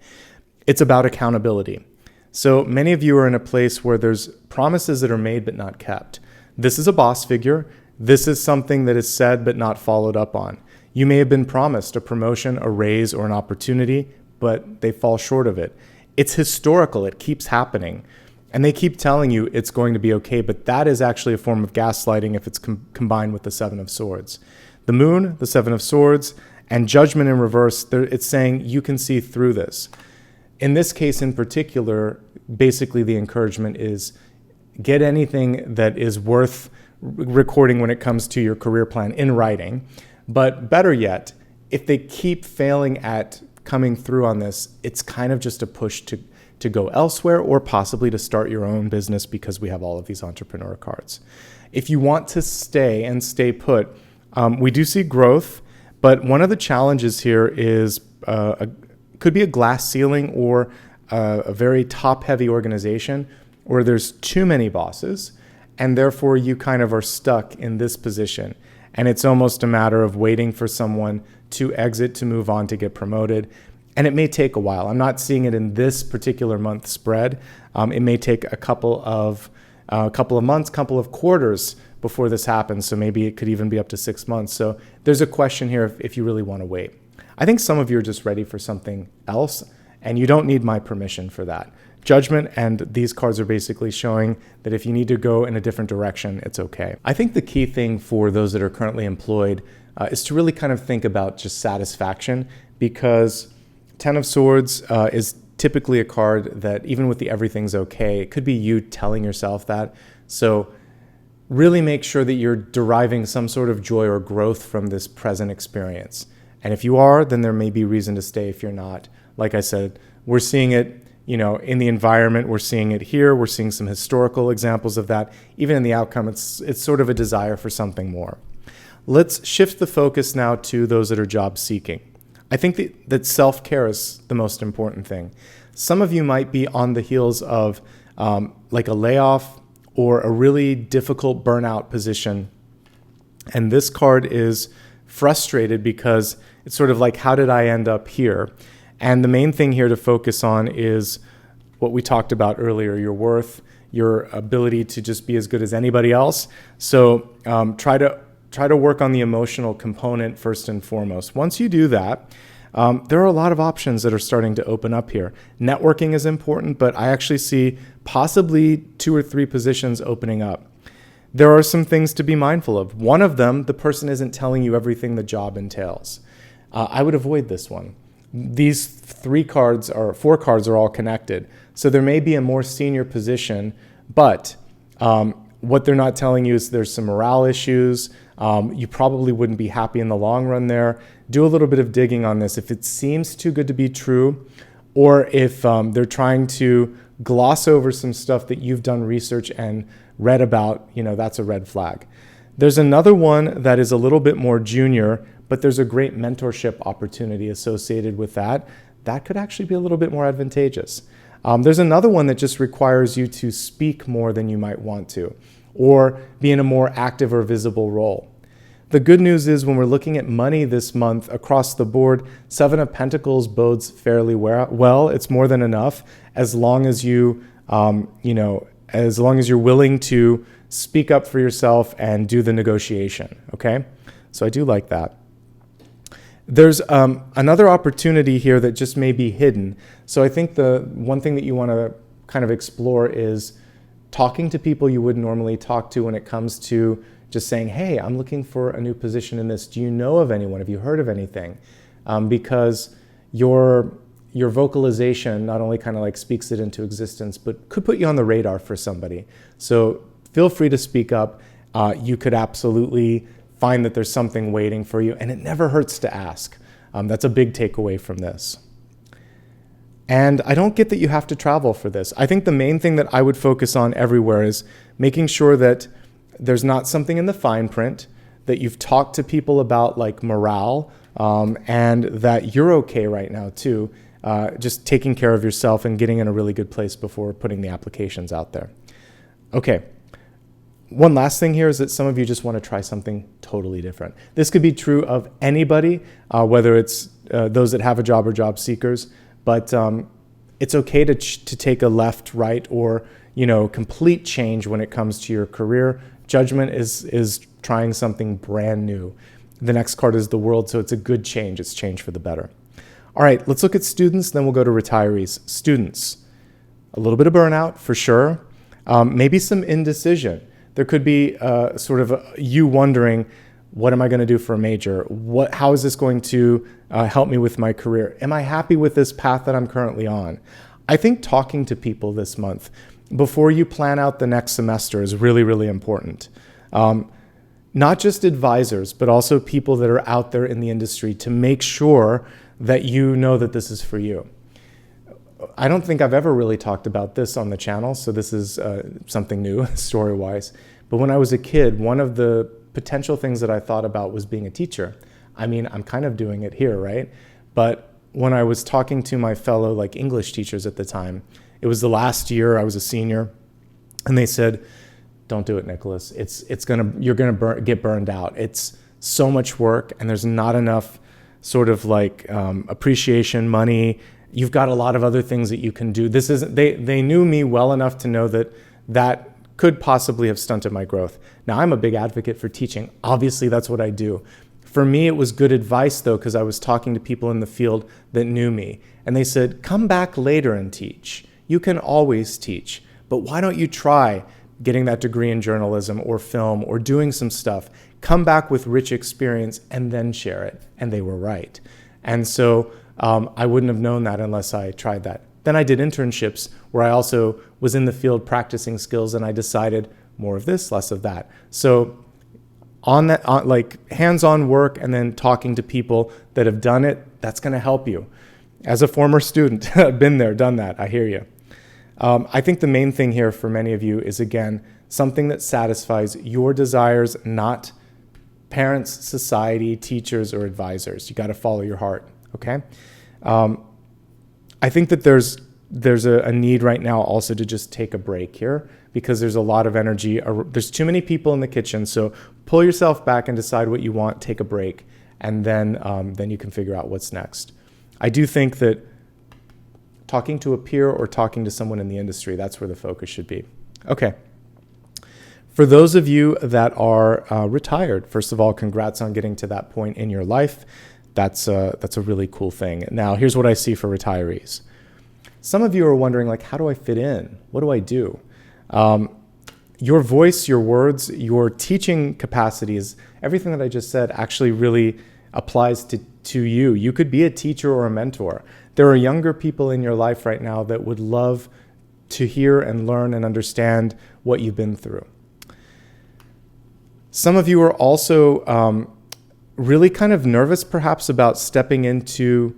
[SPEAKER 1] It's about accountability. So many of you are in a place where there's promises that are made but not kept. This is a boss figure. This is something that is said but not followed up on. You may have been promised a promotion, a raise, or an opportunity, but they fall short of it. It's historical. It keeps happening. And they keep telling you it's going to be okay, but that is actually a form of gaslighting if it's combined with the Seven of Swords. The Moon, the Seven of Swords, and Judgment in reverse, it's saying you can see through this. In this case in particular, basically the encouragement is get anything that is worth recording when it comes to your career plan in writing. But better yet, if they keep failing at coming through on this, it's kind of just a push to go elsewhere or possibly to start your own business because we have all of these entrepreneur cards. If you want to stay and stay put, we do see growth, but one of the challenges here is could be a glass ceiling or a very top-heavy organization where there's too many bosses, and therefore you kind of are stuck in this position. And it's almost a matter of waiting for someone to exit, to move on, to get promoted. And it may take a while. I'm not seeing it in this particular month spread. It may take a couple of months, couple of quarters before this happens. So maybe it could even be up to 6 months. So there's a question here if you really want to wait. I think some of you are just ready for something else, and you don't need my permission for that. Judgment and these cards are basically showing that if you need to go in a different direction, it's okay. I think the key thing for those that are currently employed is to really kind of think about just satisfaction, because Ten of Swords is typically a card that even with the everything's okay, it could be you telling yourself that. So really make sure that you're deriving some sort of joy or growth from this present experience. And if you are, then there may be reason to stay. If you're not, like I said, we're seeing it in the environment, we're seeing it here, we're seeing some historical examples of that. Even in the outcome, it's sort of a desire for something more. Let's shift the focus now to those that are job seeking. I think that self-care is the most important thing. Some of you might be on the heels of like a layoff or a really difficult burnout position. And this card is frustrated because it's sort of like, how did I end up here? And the main thing here to focus on is what we talked about earlier, your worth, your ability to just be as good as anybody else. So try to work on the emotional component first and foremost. Once you do that, there are a lot of options that are starting to open up here. Networking is important, but I actually see possibly 2 or 3 positions opening up. There are some things to be mindful of. One of them, the person isn't telling you everything the job entails. I would avoid this one. These 4 cards are all connected. So there may be a more senior position, but what they're not telling you is there's some morale issues. You probably wouldn't be happy in the long run there. Do a little bit of digging on this. If it seems too good to be true, or if they're trying to gloss over some stuff that you've done research and read about, that's a red flag. There's another one that is a little bit more junior, but there's a great mentorship opportunity associated with that. That could actually be a little bit more advantageous. There's another one that just requires you to speak more than you might want to, or be in a more active or visible role. The good news is when we're looking at money this month across the board, 7 of Pentacles bodes fairly well. It's more than enough as long as as long as you're willing to speak up for yourself and do the negotiation, okay? So I do like that. There's another opportunity here that just may be hidden. So I think the one thing that you want to kind of explore is talking to people you wouldn't normally talk to when it comes to just saying, hey, I'm looking for a new position in this. Do you know of anyone? Have you heard of anything? Because your vocalization not only kind of like speaks it into existence, but could put you on the radar for somebody. So feel free to speak up. You could absolutely find that there's something waiting for you, and it never hurts to ask. That's a big takeaway from this. And I don't get that you have to travel for this. I think the main thing that I would focus on everywhere is making sure that there's not something in the fine print, that you've talked to people about like morale, and that you're okay right now too. Just taking care of yourself and getting in a really good place before putting the applications out there. Okay. One last thing here is that some of you just want to try something totally different. This could be true of anybody, whether it's those that have a job or job seekers, but it's okay to take a left, right, or complete change when it comes to your career. Judgment is trying something brand new. The next card is the World, so it's a good change. It's change for the better. All right, let's look at students, then we'll go to retirees. Students, a little bit of burnout for sure, maybe some indecision. There could be sort of you wondering, what am I going to do for a major? How is this going to help me with my career? Am I happy with this path that I'm currently on? I think talking to people this month before you plan out the next semester is really, really important. not just advisors, but also people that are out there in the industry to make sure that you know that this is for you. I don't think I've ever really talked about this on the channel, so this is something new story-wise. But when I was a kid, one of the potential things that I thought about was being a teacher. I mean, I'm kind of doing it here, right? But when I was talking to my fellow English teachers at the time, it was the last year, I was a senior, and they said, don't do it, Nicholas. You're gonna get burned out. It's so much work, and there's not enough sort of appreciation, money. You've got a lot of other things that you can do. They knew me well enough to know that could possibly have stunted my growth. Now, I'm a big advocate for teaching. Obviously, that's what I do. For me, it was good advice, though, because I was talking to people in the field that knew me. And they said, come back later and teach. You can always teach. But why don't you try getting that degree in journalism or film or doing some stuff? Come back with rich experience and then share it. And they were right. And so I wouldn't have known that unless I tried that. Then I did internships where I also was in the field practicing skills, and I decided more of this, less of that. So hands-on work and then talking to people that have done it, that's going to help you. As a former student, I've been there, done that. I hear you. I think the main thing here for many of you is, again, something that satisfies your desires, not parents, society, teachers, or advisors. You got to follow your heart, okay? I think that there's a need right now also to just take a break here because there's a lot of energy. There's too many people in the kitchen, so pull yourself back and decide what you want, take a break, and then you can figure out what's next. I do think that talking to a peer or talking to someone in the industry, that's where the focus should be. Okay. For those of you that are retired, first of all, congrats on getting to that point in your life. That's a really cool thing. Now, here's what I see for retirees. Some of you are wondering, how do I fit in? What do I do? Your voice, your words, your teaching capacities, everything that I just said actually really applies to you. You could be a teacher or a mentor. There are younger people in your life right now that would love to hear and learn and understand what you've been through. Some of you are also really kind of nervous perhaps about stepping into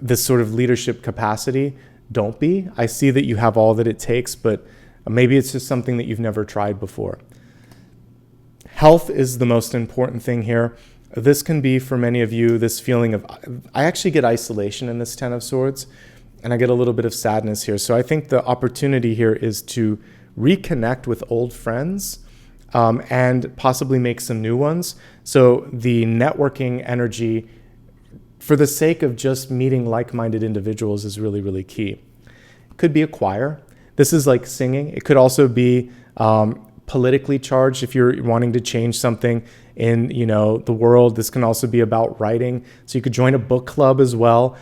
[SPEAKER 1] this sort of leadership capacity. Don't be. I see that you have all that it takes, but maybe it's just something that you've never tried before. Health is the most important thing here. This can be, for many of you, this feeling of, I actually get isolation in this Ten of Swords, and I get a little bit of sadness here. So I think the opportunity here is to reconnect with old friends and possibly make some new ones. So the networking energy, for the sake of just meeting like-minded individuals, is really, really key. It could be a choir. This is like singing. It could also be politically charged if you're wanting to change something in the world. This can also be about writing. So you could join a book club as well.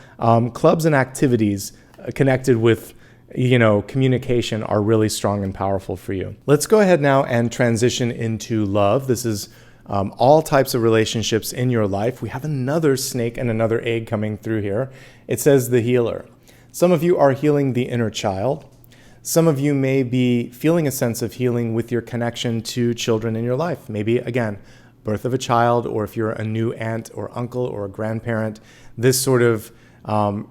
[SPEAKER 1] Clubs and activities connected with communication are really strong and powerful for you. Let's go ahead now and transition into love. This is all types of relationships in your life. We have another snake and another egg coming through here. It says the healer. Some of you are healing the inner child. Some of you may be feeling a sense of healing with your connection to children in your life. Maybe, again, birth of a child, or if you're a new aunt or uncle or a grandparent, this sort of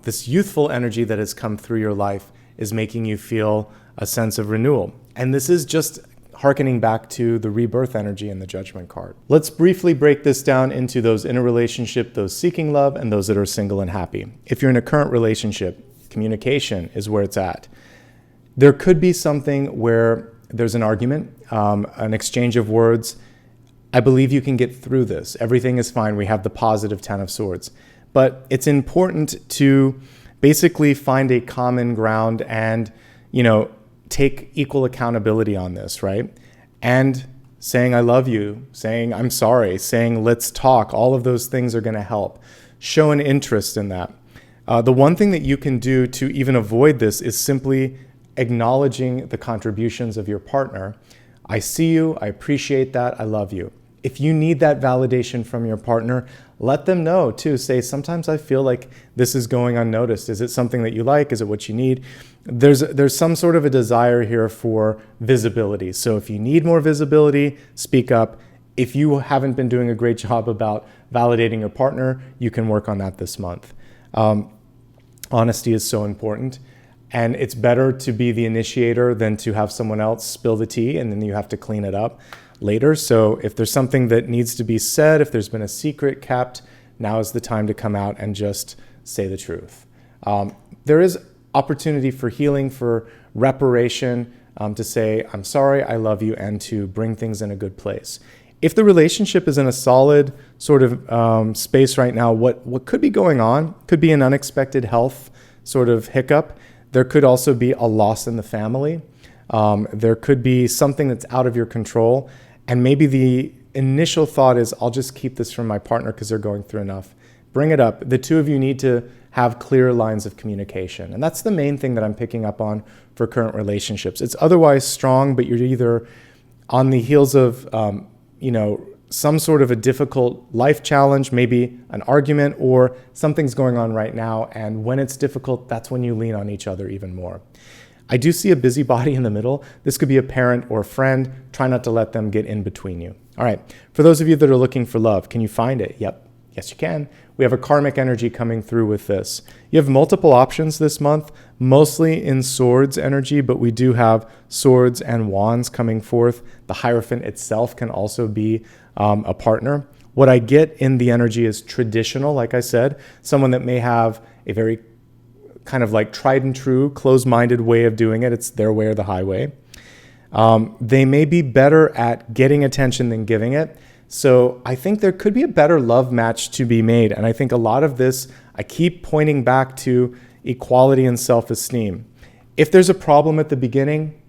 [SPEAKER 1] this youthful energy that has come through your life is making you feel a sense of renewal. And this is just hearkening back to the rebirth energy in the Judgment card. Let's briefly break this down into those in a relationship, those seeking love, and those that are single and happy. If you're in a current relationship, communication is where it's at. There could be something where there's an argument, an exchange of words. I believe you can get through this. Everything is fine. We have the positive Ten of Swords. But it's important to basically find a common ground and, take equal accountability on this, right? And saying I love you, saying I'm sorry, saying let's talk, all of those things are going to help. Show an interest in that. The one thing that you can do to even avoid this is simply acknowledging the contributions of your partner. I see you, I appreciate that, I love you. If you need that validation from your partner, let them know too. Say, sometimes I feel like this is going unnoticed. Is it something that you like? Is it what you need? There's some sort of a desire here for visibility. So if you need more visibility, speak up. If you haven't been doing a great job about validating your partner, you can work on that this month. Honesty is so important. And it's better to be the initiator than to have someone else spill the tea and then you have to clean it up later. So if there's something that needs to be said, if there's been a secret kept, now is the time to come out and just say the truth. There is opportunity for healing, for reparation, to say, I'm sorry, I love you, and to bring things in a good place. If the relationship is in a solid sort of space right now, what could be going on could be an unexpected health sort of hiccup. There could also be a loss in the family. There could be something that's out of your control. And maybe the initial thought is, I'll just keep this from my partner because they're going through enough. Bring it up. The two of you need to have clear lines of communication. And that's the main thing that I'm picking up on for current relationships. It's otherwise strong, but you're either on the heels of, some sort of a difficult life challenge, maybe an argument, or something's going on right now. And when it's difficult, that's when you lean on each other even more. I do see a busybody in the middle. This could be a parent or a friend. Try not to let them get in between you. All right. For those of you that are looking for love, can you find it? Yep. Yes, you can. We have a karmic energy coming through with this. You have multiple options this month, mostly in swords energy, but we do have swords and wands coming forth. The Hierophant itself can also be a partner. What I get in the energy is traditional, like I said, someone that may have a very kind of like tried and true, closed-minded way of doing it. It's their way or the highway. They may be better at getting attention than giving it. So I think there could be a better love match to be made. And I think a lot of this, I keep pointing back to equality and self-esteem. If there's a problem at the beginning,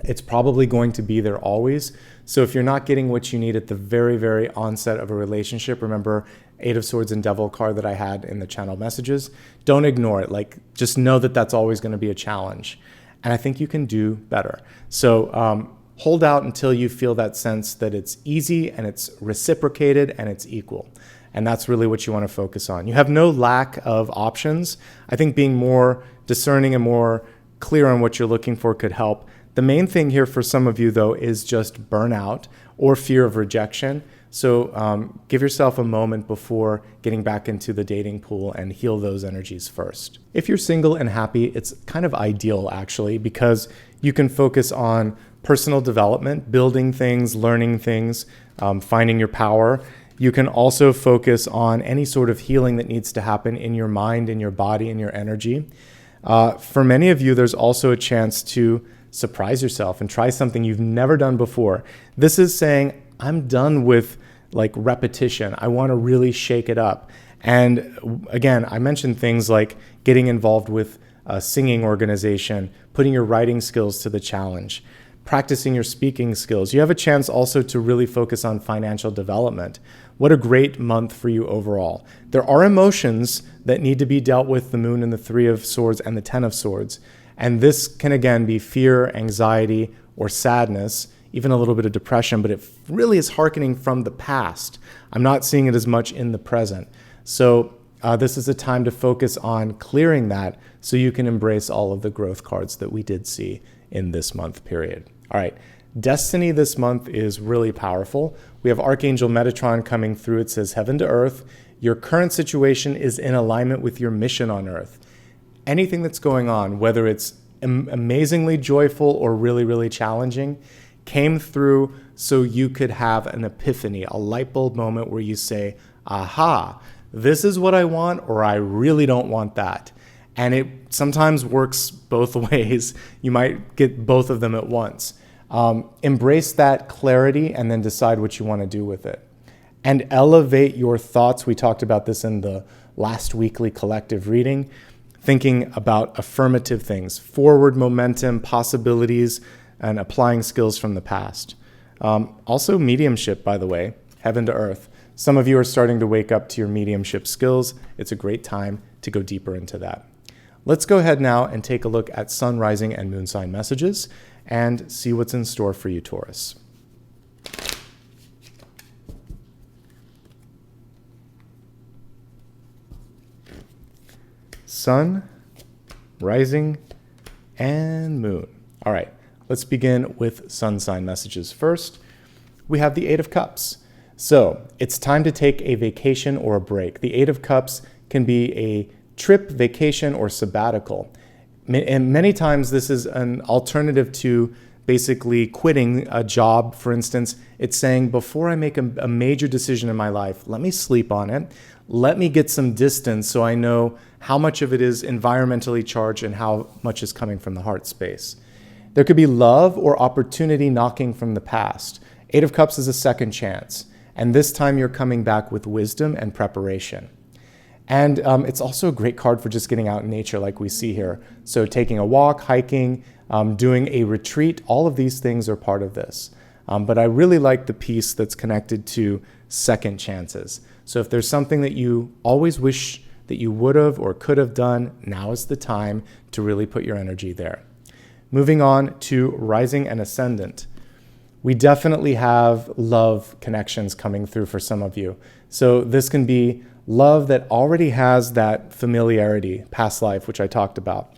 [SPEAKER 1] it's probably going to be there always. So if you're not getting what you need at the very, very onset of a relationship, remember Eight of Swords and Devil card that I had in the channel messages, don't ignore it. Like, just know that that's always going to be a challenge. And I think you can do better. So hold out until you feel that sense that it's easy and it's reciprocated and it's equal. And that's really what you want to focus on. You have no lack of options. I think being more discerning and more clear on what you're looking for could help. The main thing here for some of you, though, is just burnout or fear of rejection. So give yourself a moment before getting back into the dating pool and heal those energies first. If you're single and happy, it's kind of ideal, actually, because you can focus on personal development, building things, learning things, finding your power. You can also focus on any sort of healing that needs to happen in your mind, in your body, in your energy. For many of you, there's also a chance to surprise yourself and try something you've never done before. This is saying, I'm done with like repetition. I want to really shake it up. And again, I mentioned things like getting involved with a singing organization, putting your writing skills to the challenge, practicing your speaking skills. You have a chance also to really focus on financial development. What a great month for you overall. There are emotions that need to be dealt with, the Moon and the Three of Swords and the Ten of Swords. And this can again be fear, anxiety, or sadness, even a little bit of depression, but it really is hearkening from the past. I'm not seeing it as much in the present. So this is a time to focus on clearing that so you can embrace all of the growth cards that we did see in this month period. All right, destiny this month is really powerful. We have Archangel Metatron coming through. It says, heaven to earth, your current situation is in alignment with your mission on earth. Anything that's going on, whether it's amazingly joyful or really, really challenging, came through so you could have an epiphany, a light bulb moment where you say, aha, this is what I want, or I really don't want that. And it sometimes works both ways. You might get both of them at once. Embrace that clarity and then decide what you want to do with it. And elevate your thoughts. We talked about this in the last weekly collective reading. Thinking about affirmative things, forward momentum, possibilities, and applying skills from the past. Also mediumship, by the way, heaven to earth. Some of you are starting to wake up to your mediumship skills. It's a great time to go deeper into that. Let's go ahead now and take a look at sun, rising, and moon sign messages and see what's in store for you, Taurus. Sun, rising, and moon. All right, let's begin with sun sign messages first. we have the Eight of Cups. So it's time to take a vacation or a break. The Eight of Cups can be a trip, vacation, or sabbatical. And many times this is an alternative to basically quitting a job. For instance, it's saying, before I make a major decision in my life, let me sleep on it. Let me get some distance so I know how much of it is environmentally charged and how much is coming from the heart space. There could be love or opportunity knocking from the past. Eight of Cups is a second chance. And this time you're coming back with wisdom and preparation. And it's also a great card for just getting out in nature like we see here. So taking a walk, hiking, doing a retreat, all of these things are part of this. But I really like the piece that's connected to second chances. So if there's something that you always wish that you would have or could have done, now is the time to really put your energy there. Moving on to rising and ascendant. We definitely have love connections coming through for some of you. So this can be love that already has that familiarity, past life, which I talked about.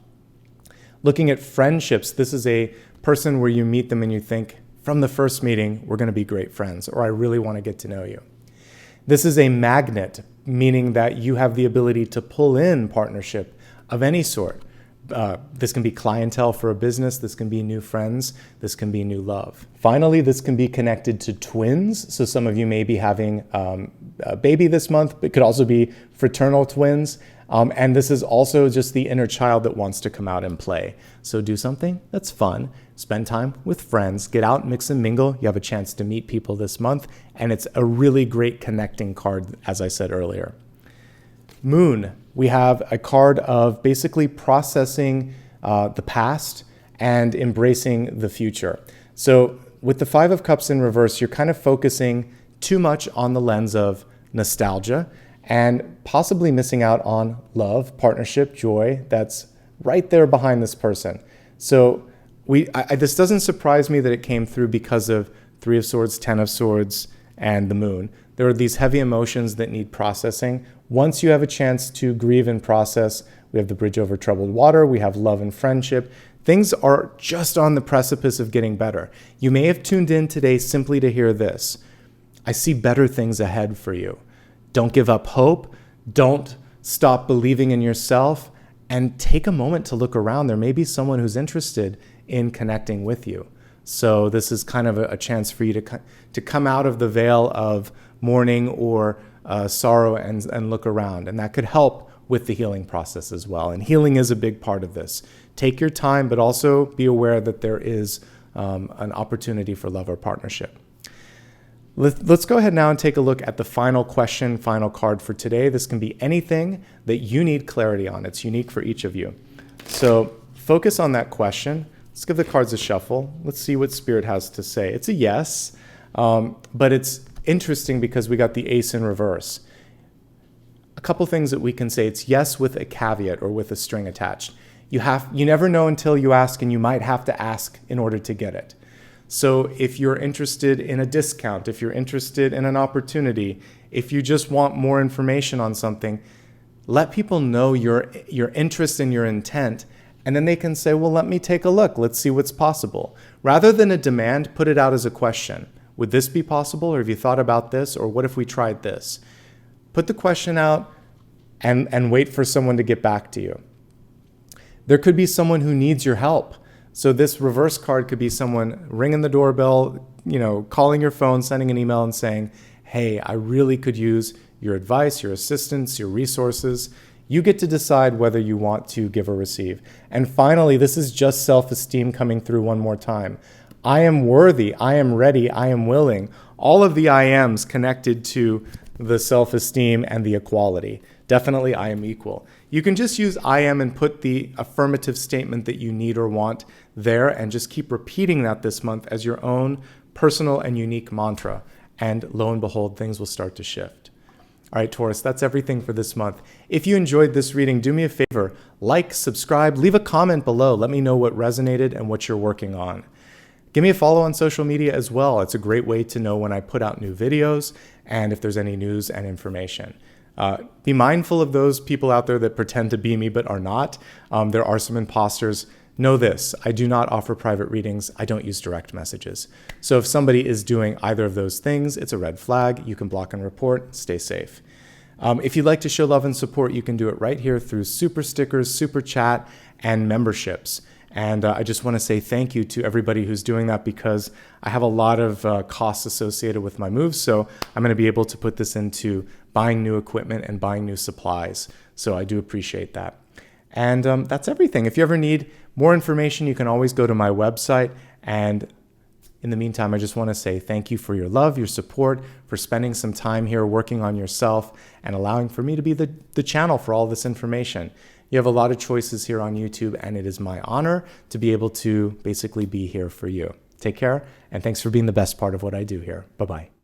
[SPEAKER 1] Looking at friendships, this is a person where you meet them and you think, from the first meeting, we're going to be great friends, or I really want to get to know you. This is a magnet, meaning that you have the ability to pull in partnership of any sort. This can be clientele for a business, this can be new friends, this can be new love. Finally, this can be connected to twins. So some of you may be having a baby this month, but it could also be fraternal twins. And this is also just the inner child that wants to come out and play. So do something that's fun, spend time with friends, get out, mix and mingle. You have a chance to meet people this month, and it's a really great connecting card, as I said earlier. Moon, we have a card of basically processing the past and embracing the future. So with the Five of Cups in reverse, you're kind of focusing too much on the lens of nostalgia and possibly missing out on love, partnership, joy that's right there behind this person. So this doesn't surprise me that it came through because of Three of Swords, Ten of Swords, and the Moon. There are these heavy emotions that need processing. Once you have a chance to grieve and process, we have the bridge over troubled water, we have love and friendship. Things are just on the precipice of getting better. You may have tuned in today simply to hear this. I see better things ahead for you. Don't give up hope. Don't stop believing in yourself. And take a moment to look around. There may be someone who's interested in connecting with you. So this is kind of a chance for you to come out of the veil of mourning or sorrow and look around. And that could help with the healing process as well. And healing is a big part of this. Take your time, but also be aware that there is an opportunity for love or partnership. Let's go ahead now and take a look at the final question, final card for today. This can be anything that you need clarity on. It's unique for each of you. So focus on that question. Let's give the cards a shuffle. Let's see what Spirit has to say. It's a yes, but it's interesting because we got the Ace in reverse. A couple things that we can say. It's yes with a caveat or with a string attached. You never know until you ask, and you might have to ask in order to get it. So if you're interested in a discount, if you're interested in an opportunity, if you just want more information on something, let people know your interest and your intent, and then they can say, well, let me take a look. Let's see what's possible. Rather than a demand, put it out as a question. Would this be possible? Or have you thought about this? Or what if we tried this? Put the question out and wait for someone to get back to you. There could be someone who needs your help. So this reverse card could be someone ringing the doorbell, calling your phone, sending an email and saying, hey, I really could use your advice, your assistance, your resources. You get to decide whether you want to give or receive. And finally, this is just self-esteem coming through one more time. I am worthy, I am ready, I am willing. All of the I ams connected to the self-esteem and the equality. Definitely I am equal. You can just use I am and put the affirmative statement that you need or want there and just keep repeating that this month as your own personal and unique mantra. And lo and behold, things will start to shift. All right, Taurus, that's everything for this month. If you enjoyed this reading, do me a favor, like, subscribe, leave a comment below. Let me know what resonated and what you're working on. Give me a follow on social media as well. It's a great way to know when I put out new videos and if there's any news and information. Be mindful of those people out there that pretend to be me but are not. There are some imposters. know this, I do not offer private readings. I don't use direct messages. So if somebody is doing either of those things, it's a red flag. You can block and report. Stay safe. If you'd like to show love and support, you can do it right here through super stickers, super chat, and memberships. And I just want to say thank you to everybody who's doing that, because I have a lot of costs associated with my moves. So I'm going to be able to put this into buying new equipment and buying new supplies. So I do appreciate that. And that's everything. If you ever need more information, you can always go to my website. And in the meantime, I just want to say thank you for your love, your support, for spending some time here working on yourself and allowing for me to be the channel for all this information. You have a lot of choices here on YouTube, and it is my honor to be able to basically be here for you. Take care, and thanks for being the best part of what I do here. Bye-bye.